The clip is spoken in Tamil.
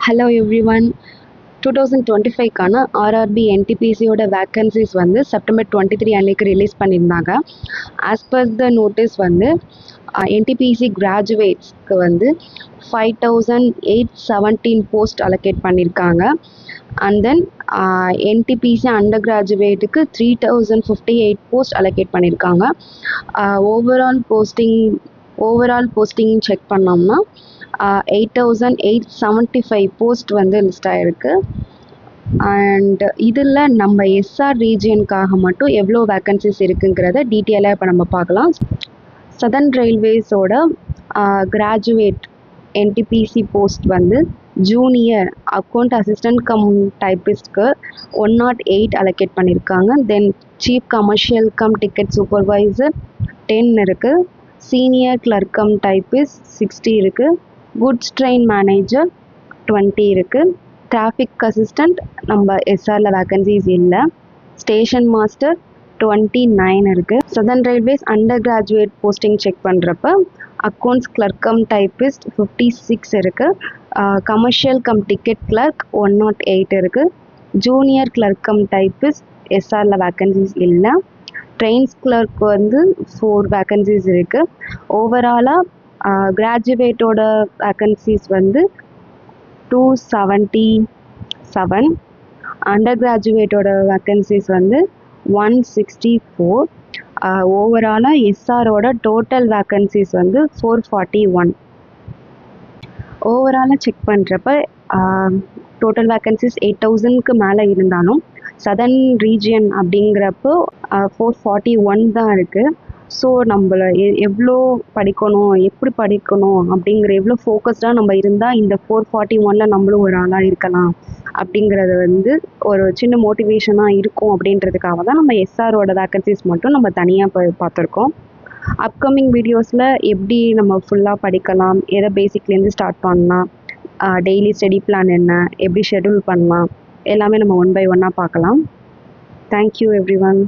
Hello everyone. 2025க்கான RRB NTPCயோட வேக்கன்சிஸ் வந்து செப்டம்பர் 23 அன்னைக்கு ரிலீஸ் பண்ணியிருந்தாங்க. ஆஸ் பர் த நோட்டீஸ் வந்து NTPC கிராஜுவேட்ஸ்க்கு வந்து 5817 போஸ்ட் அலோகேட் பண்ணியிருக்காங்க. அண்ட் தென் NTPC அண்டர் கிராஜுவேட்டுக்கு 3058 போஸ்ட் அலோகேட் பண்ணியிருக்காங்க. ஓவரால் போஸ்டிங் செக் பண்ணோம்னா 8875 போஸ்ட் வந்து லிஸ்ட் ஆகிருக்கு. அண்ட் இதில் நம்ம எஸ்ஆர் ரீஜியனுக்காக மட்டும் எவ்வளோ வேக்கன்சிஸ் இருக்குங்கிறத டீட்டெயிலாக இப்போ நம்ம பார்க்கலாம். சதர்ன் ரயில்வேஸோட கிராஜுவேட் NTPC போஸ்ட் வந்து ஜூனியர் அக்கௌண்ட் அசிஸ்டன்ட் கம் டைப்பிஸ்ட்க்கு 108 அலோகேட் பண்ணியிருக்காங்க. Then chief commercial cum ticket supervisor 10 இருக்குது. சீனியர் கிளர்க் கம் டைப்பிஸ்ட் 60 இருக்குது. குட்ஸ் ட்ரெயின் மேனேஜர் 20 இருக்குது. டிராஃபிக் அசிஸ்டண்ட் நம்ம எஸ்ஆரில் வேக்கன்சிஸ் இல்லை. ஸ்டேஷன் மாஸ்டர் 29 இருக்குது. Southern railways under graduate posting check பண்ணுறப்ப அக்கௌண்ட்ஸ் கிளர்க் கம் டைப்பிஸ்ட் 56 இருக்குது. கமர்ஷியல் கம் டிக்கெட் கிளர்க் 108 இருக்குது. ஜூனியர் கிளர்க் கம் டைப்பிஸ்ட் எஸ்ஆரில் வேக்கன்சிஸ் இல்லை. ட்ரெயின்ஸ் கிளர்க் வந்து 4 வேக்கன்சிஸ் இருக்குது. ஓவராலாக கிராஜுவேட்டோட வேக்கன்சிஸ் வந்து 277. அண்டர் கிராஜுவேட்டோட வேக்கன்சிஸ் வந்து 164. ஓவராலாக எஸ்ஆரோட டோட்டல் வேக்கன்சிஸ் வந்து 441. ஓவராலாக செக் பண்ணுறப்ப டோட்டல் வேக்கன்சிஸ் 8000க்கு மேலே இருந்தாலும் சதர்ன் ரீஜியன் அப்படிங்கிறப்போ 441 தான் இருக்குது. ஸோ நம்மளை எவ்வளோ படிக்கணும், எப்படி படிக்கணும் அப்படிங்கிற எவ்வளோ ஃபோக்கஸ்டாக நம்ம இருந்தால் இந்த 441 நம்மளும் ஒரு ஆளாக இருக்கலாம் அப்படிங்கிறது வந்து ஒரு சின்ன மோட்டிவேஷனாக இருக்கும். அப்படின்றதுக்காக தான் நம்ம எஸ்ஆரோட வேக்கன்சிஸ் மட்டும் நம்ம தனியாக பார்த்துருக்கோம். அப்கமிங் வீடியோஸில் எப்படி நம்ம ஃபுல்லாக படிக்கலாம், எதை பேசிக்லேருந்து ஸ்டார்ட் பண்ணலாம், டெய்லி ஸ்டடி பிளான் என்ன, எப்படி ஷெட்யூல் பண்ணலாம், எல்லாமே நம்ம ஒன் பை ஒன்னாக பார்க்கலாம். Thank you every one.